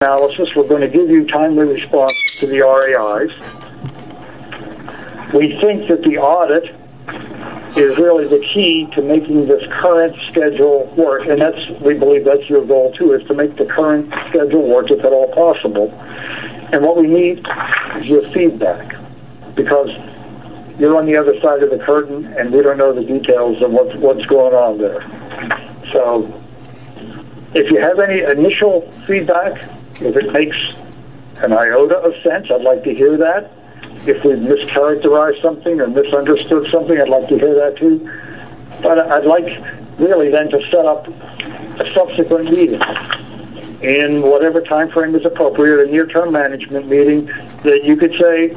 analysis. We're going to give you timely responses to the RAIs. We think that the audit is really the key to making this current schedule work, and we believe that's your goal too, is to make the current schedule work if at all possible. And what we need is your feedback, because you're on the other side of the curtain and we don't know the details of what's going on there. So if you have any initial feedback, if it makes an iota of sense, I'd like to hear that. If we've mischaracterized something or misunderstood something, I'd like to hear that too. But I'd like really then to set up a subsequent meeting in whatever time frame is appropriate, a near-term management meeting, that you could say,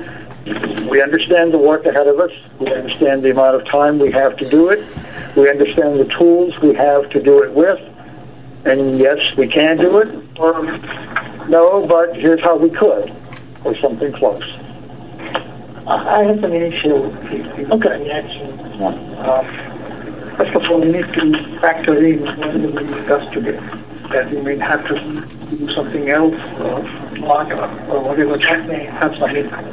we understand the work ahead of us, we understand the amount of time we have to do it, we understand the tools we have to do it with, and yes, we can do it, or no, but here's how we could, or something close. I have an initial reaction. First of all, we need to factor in what we discussed today, that we may have to do something else or whatever that may have some impact.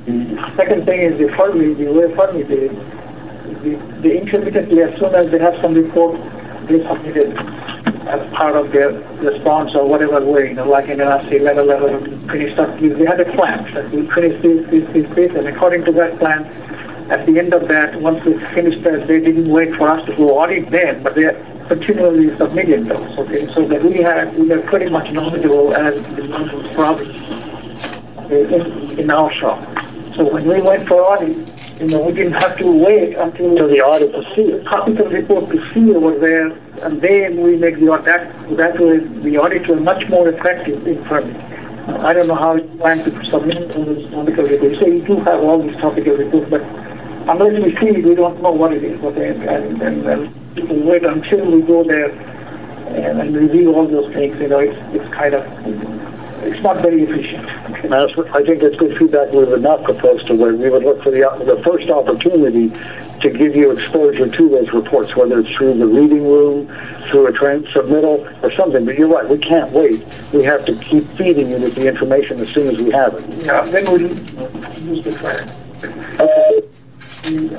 The second thing is the way Fermi did, they intermittently, as soon as they have some report, they submitted as part of their response or whatever way, like in NRC, letter, finish up. They had a plan that we finish this, and according to that plan, at the end of that, once we finished that, they didn't wait for us to go audit them, but they continually submitted those. Okay, so that we are pretty much knowledgeable as the number of problems in our shop. So when we went for audit, we didn't have to wait until the audit to see it. Capital report to see over there, and then we make the audit. That way, the audit was much more effective in Fermi. I don't know how you plan to submit all these topical reports. So you do have all these topical reports, but unless we see it, we don't know what it is. Okay, and people wait until we go there and review all those things. It's kind of. It's not very efficient. I think it's good feedback. We would not propose to wait. We would look for the first opportunity to give you exposure to those reports, whether it's through the reading room, through a submittal, or something. But you're right, we can't wait. We have to keep feeding you with the information as soon as we have it. Yeah, then we'll use the track. Okay. The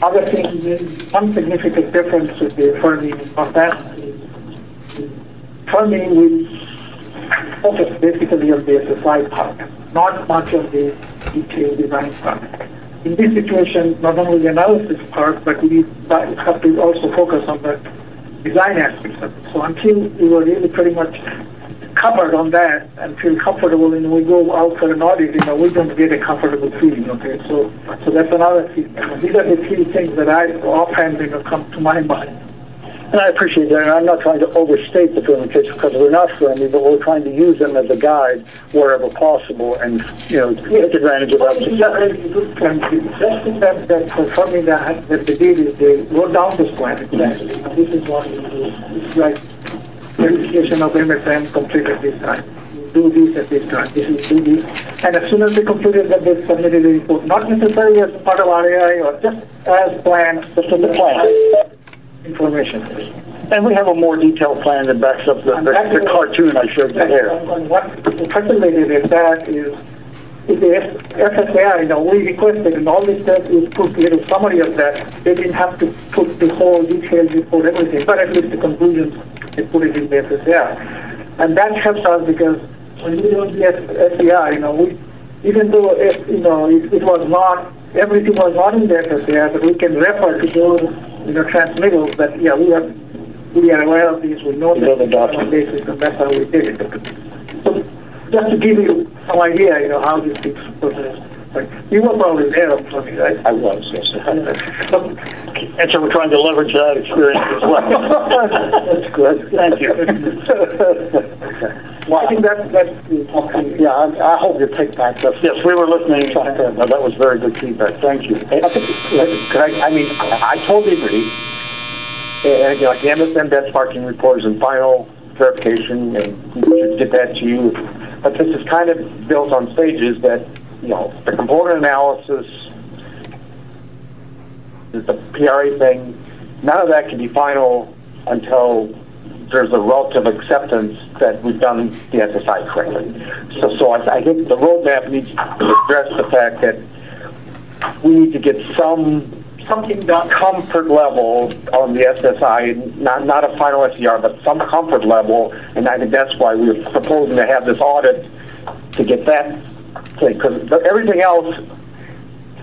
other thing, one significant difference with the Fermi of that is Fermi will focus basically on the SSI part, not much of the detailed design part. In this situation, not only the analysis part, but we have to also focus on the design aspects of it. So until we were really pretty much covered on that and feel comfortable, and we go out for an audit, we don't get a comfortable feeling. Okay, so that's another thing. These are the three things that I offhand come to my mind. And I appreciate that, and I'm not trying to overstate the Fermi kits because we're not friendly, but we're trying to use them as a guide wherever possible and, take advantage of that. The best thing that for Fermi that they did is they wrote down this plan exactly. This is what we do. It's like verification of MSM completed this time. Do this at this time. This is do this. And as soon as they completed that, they submitted a report. Not necessarily as part of RAI or just as planned, just in the plan. Information. And we have a more detailed plan that backs up the cartoon I showed you there. And what facilitated in that is the FSAI, we requested, and all this stuff is put a little summary of that. They didn't have to put the whole detailed report, everything, but at least the conclusions, they put it in the FSAI. And that helps us because when we do the FSAI, even though it was not, everything was not in the FSAI, but we can refer to those transmittals that, we are aware of these, we know that on basis, and that's how we did it. So just to give you some idea, how these things process. You were probably there on Fermi, right? I was, yes. And so we're trying to leverage that experience as well. That's good. Thank you. Well, I think that's yeah, I hope you take back. Yes, we were listening. That was very good feedback. Thank you. I totally agree. And, the MSM benchmarking report is in final verification, and we should get that to you. But this is kind of built on stages that, the component analysis, the PRA thing, none of that can be final until there's a relative acceptance that we've done the SSI correctly. So I think the roadmap needs to address the fact that we need to get something done, comfort level on the SSI, not a final SCR, but some comfort level, and I think that's why we're proposing to have this audit to get that thing, because everything else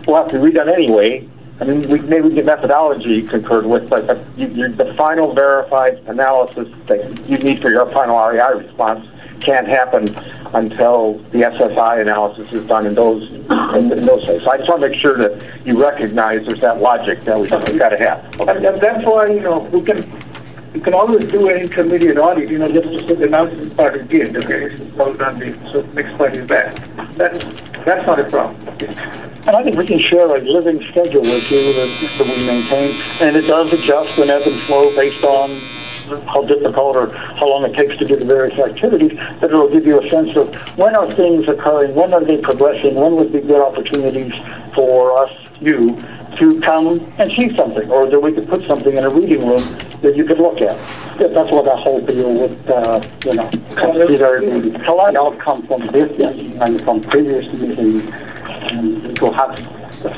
will have to be redone anyway. I mean, maybe get methodology concurred with, but the final verified analysis that you need for your final REI response can't happen until the SSI analysis is done in those ways. So I just want to make sure that you recognize there's that logic that we've got to have. Okay. And that's why, we can always do an intermediate audit, just to say the announcement part is good, okay, it's all done, so next part is bad. That's not a problem. And I think we can share a living schedule with you that we maintain, and it does adjust and ebb and flow based on how difficult or how long it takes to do the various activities, but it'll give you a sense of when are things occurring, when are they progressing, when would be good opportunities for us, you, to come and see something, or that we could put something in a reading room that you could look at. That's what that whole deal with, consider the outcome from this and from previous meetings, and to have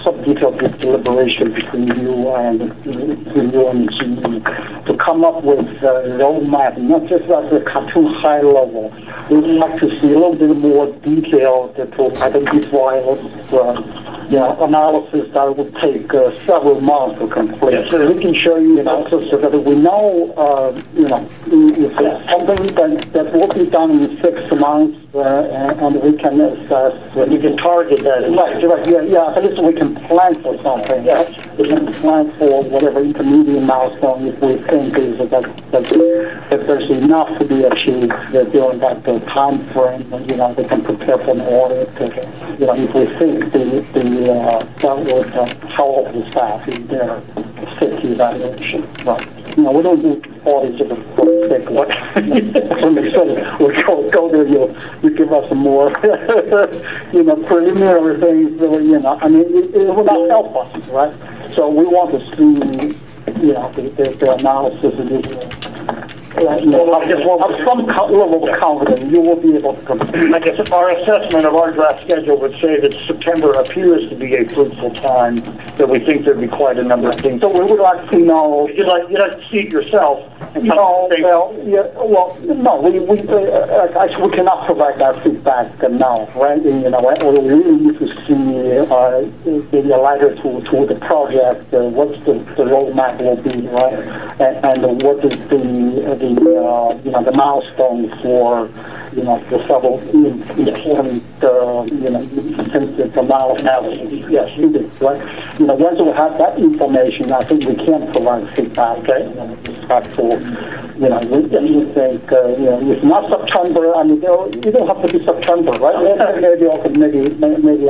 some detailed deliberation between you and the GE to come up with a roadmap, not just at the cartoon high level. We would like to see a little bit more detail to identify analysis that would take several months to complete. So we can show you, so that we know, if it's something that will be done in 6 months, and we can assess. We can target that. Right. Yeah. At least we can plan for something. Yeah. We can plan for whatever intermediate milestone if we think that there's enough to be achieved during that time frame. They can prepare for an audit. If we think that would help the staff in their safety evaluation. Right. We don't do audits just for the sake of what. We go there, you give us some more, preliminary things. It will not help us, right? So we want to see, the analysis of have some level of confidence you will be able to complete. I guess our assessment of our draft schedule would say that September appears to be a fruitful time, that we think there'd be quite a number of things. So we would like to know. You'd like to see it yourself. No, we cannot provide that feedback now, right? We really need to see the letter to the project, what the roadmap will be, right? And what is the milestone for the several important sensitive analysis. Yes, you do, right? Once we have that information, I think we can provide feedback. Okay, respectful. We think it's not September. You don't have to be September, right? Maybe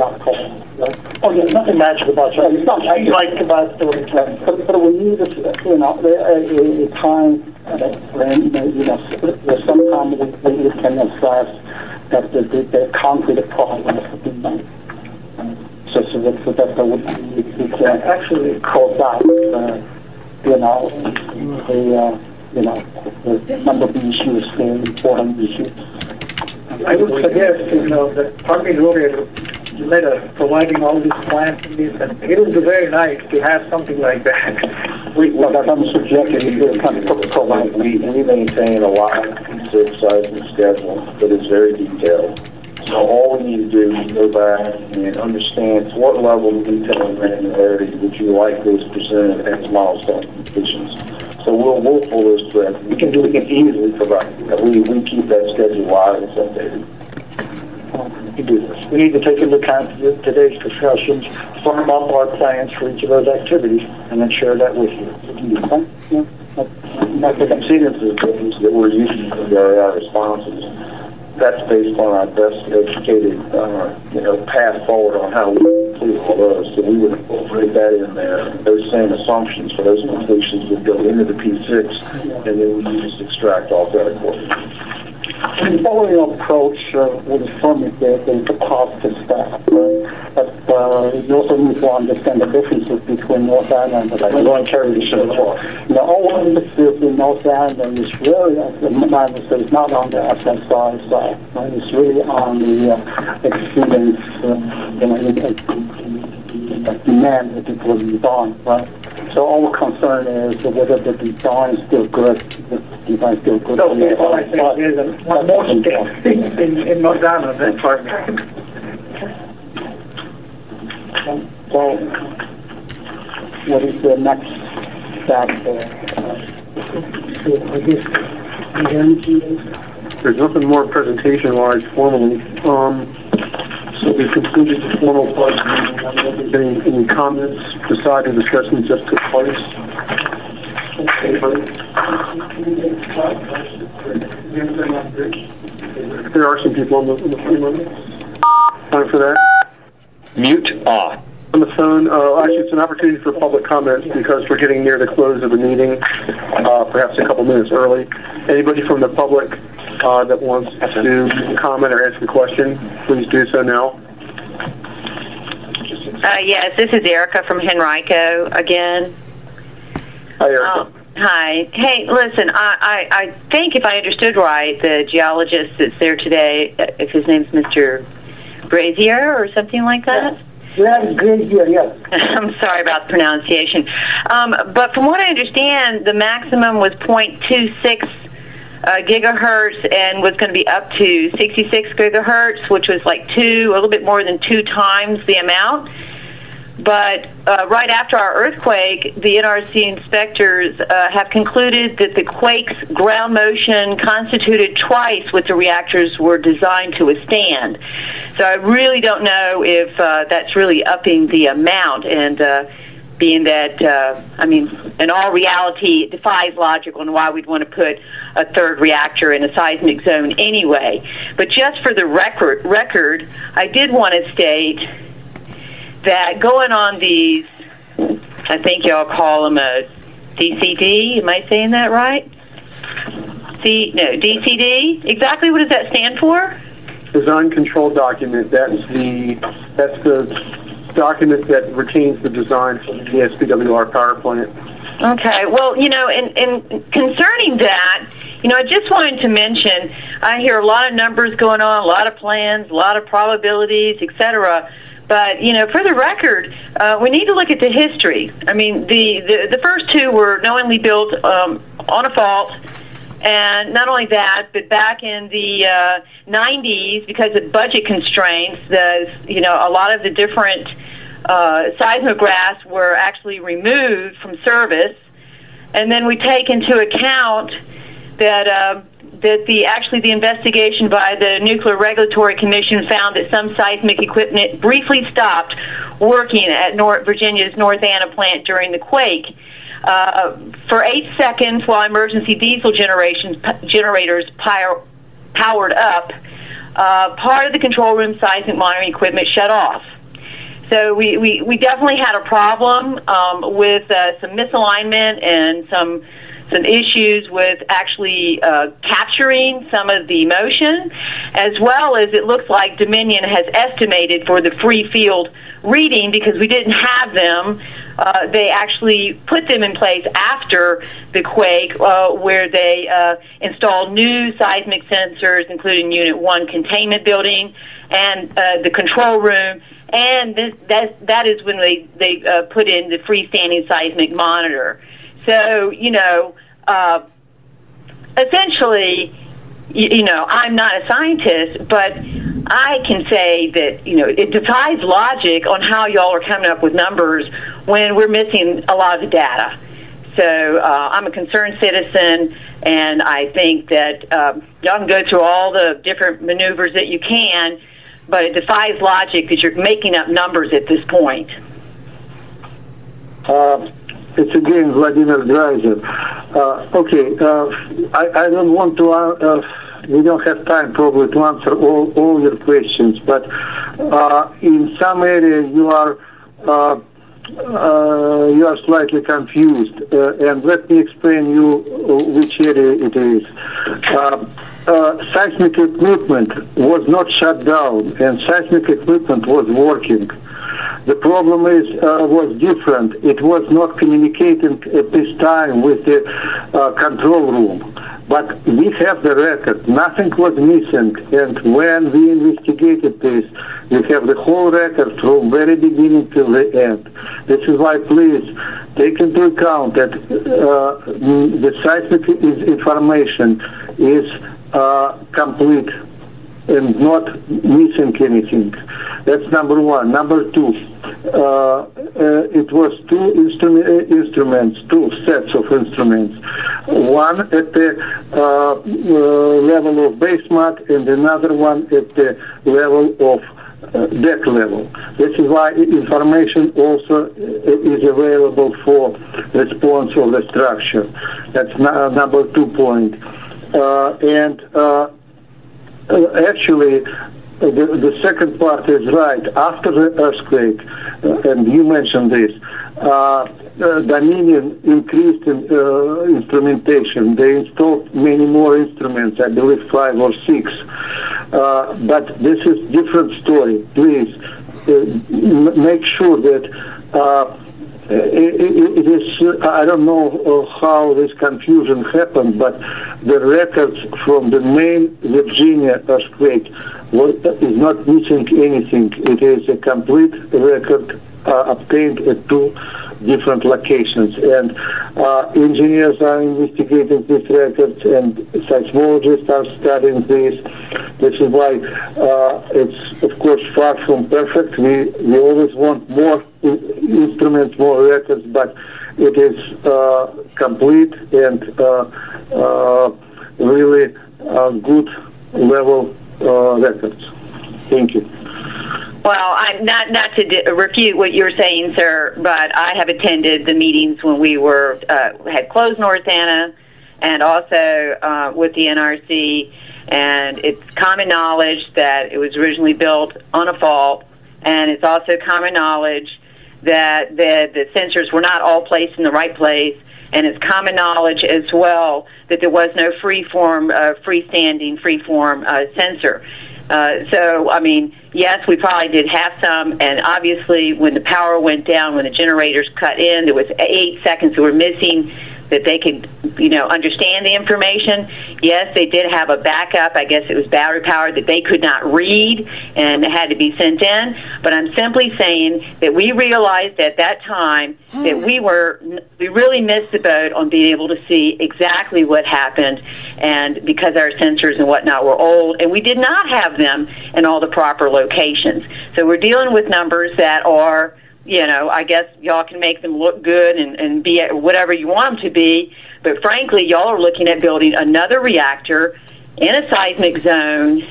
October. Right? Oh, there's nothing magic about it. It's not like about but we need a time frame. Sometime we can assess that the concrete progress has been made. So that we can actually close out, the number of issues, the important issues. I would suggest, that Army Road letter providing all these plans and this, and it would be very nice to have something like that. That's I'm suggesting we maintain a line P6 seismic schedule that is very detailed. So all we need to do is go back and understand to what level of detail and granularity would you like those presented as milestone completions. So we'll pull those threads. We can easily provide that. We keep that schedule live and updated. We do this. We need to take into account today's discussions, firm up our plans for each of those activities, and then share that with you. I think I'm seeing this that we're using for the REI responses. That's based on our best educated, path forward on how we complete all those. So we would incorporate that in there. Those same assumptions for those completions would go into the P6, and then we just extract off that accordingly. The following approach would affirm the cost to staff, right? But you also need to understand the differences between North Island and Going carry the show before. all industries in North Island is really, it's not on the SSI side. Right? It's really on the experience, demand that it was designed, right? So our concern is whether the design is still good. The design is still good. So all I think is that most things in North Island, that's part. So, what is the next step? There's nothing more presentation-wise formally. So we completed the formal part of the meeting. Any comments, decide the discussion just took place? There are some people on the phone. Time for that. Mute off. On the phone, actually it's an opportunity for public comments because we're getting near the close of the meeting, perhaps a couple minutes early. Anybody from the public that wants to comment or ask a question, please do so now. Yes, this is Erica from Henrico again. Hi, Erica. Hi. Hey, listen, I think if I understood right, the geologist that's there today, if his name's Mr. Brazier or something like that? Yeah, Brazier, yes. I'm sorry about the pronunciation. But from what I understand, the maximum was 0.26 gigahertz and was going to be up to 66 gigahertz, which was like a little bit more than 2 times the amount. But right after our earthquake, the NRC inspectors have concluded that the quake's ground motion constituted twice what the reactors were designed to withstand. So I really don't know if that's really upping the amount, and being that, I mean, in all reality, it defies logic on why we'd want to put a third reactor in a seismic zone anyway. But just for the record, I did want to state that going on these, I think y'all call them a DCD, am I saying that right? DCD? Exactly what does that stand for? Design control document. That's the document that retains the design for the SPWR power plant. Okay. Well, and concerning that, I just wanted to mention, I hear a lot of numbers going on, a lot of plans, a lot of probabilities, etc. But, for the record, we need to look at the history. I mean, the first two were knowingly built on a fault. And not only that, but back in the 90s, because of budget constraints, a lot of the different seismographs were actually removed from service. And then we take into account that the investigation by the Nuclear Regulatory Commission found that some seismic equipment briefly stopped working at Virginia's North Anna plant during the quake. For 8 seconds while emergency diesel generators powered up, part of the control room seismic monitoring equipment shut off. So we definitely had a problem with some misalignment and some issues with actually capturing some of the motion, as well as it looks like Dominion has estimated for the free field reading, because we didn't have them. They actually put them in place after the quake, where they installed new seismic sensors, including Unit 1 containment building and the control room, and that is when they put in the freestanding seismic monitor. So, essentially, I'm not a scientist, but I can say that, it defies logic on how y'all are coming up with numbers when we're missing a lot of the data. So I'm a concerned citizen, and I think that y'all can go through all the different maneuvers that you can, but it defies logic that you're making up numbers at this point. It's again Vladimir Grazer. I don't want to, we don't have time probably to answer all your questions, but in some areas you are slightly confused, and let me explain you which area it is. Seismic equipment was not shut down, and seismic equipment was working. The problem was different. It was not communicating at this time with the control room. But we have the record. Nothing was missing. And when we investigated this, we have the whole record from very beginning till the end. This is why, please, take into account that the seismic information is complete and not missing anything. That's number one. Number two, it was two sets of instruments. One at the level of base mat and another one at the level of deck level. This is why information also is available for response of the structure. That's number 2 point. Actually, the second part is right. After the earthquake, and you mentioned this, Dominion increased in, instrumentation. They installed many more instruments, I believe 5 or 6. But this is different story. Please make sure that it is, I don't know how this confusion happened, but the records from the main Virginia earthquake is not missing anything. It is a complete record obtained at 2 different locations, and engineers are investigating these records and seismologists are studying this. This is why it's of course far from perfect. We always want more instruments, more records, but it is complete and really good level records. Thank you. Well, I'm not to refute what you're saying, sir, but I have attended the meetings when we were had closed North Anna, and also with the NRC, and it's common knowledge that it was originally built on a fault, and it's also common knowledge that the sensors were not all placed in the right place, and it's common knowledge as well that there was no freestanding sensor. So, I mean, yes, we probably did have some, and obviously when the power went down, when the generators cut in, there was 8 seconds that were missing that they could, understand the information. Yes, they did have a backup. I guess it was battery powered that they could not read and it had to be sent in. But I'm simply saying that we realized at that time that we really missed the boat on being able to see exactly what happened, and because our sensors and whatnot were old, and we did not have them in all the proper locations. So we're dealing with numbers that are, I guess y'all can make them look good and be whatever you want them to be, but frankly, y'all are looking at building another reactor in a seismic zone,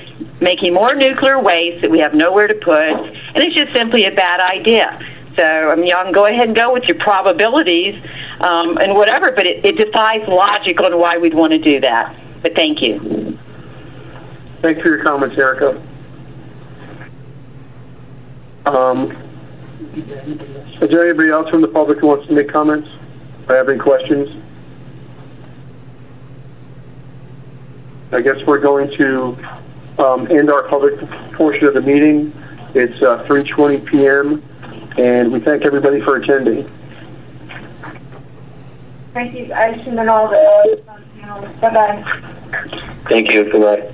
making more nuclear waste that we have nowhere to put, and it's just simply a bad idea. So, I mean, y'all can go ahead and go with your probabilities and whatever, but it defies logic on why we'd want to do that. But thank you. Thanks for your comments, Erica. Is there anybody else from the public who wants to make comments or have any questions? I guess we're going to end our public portion of the meeting. It's 3:20 p.m. and we thank everybody for attending. Thank you, Aisha, and all the Bye-bye. Thank you. Goodbye.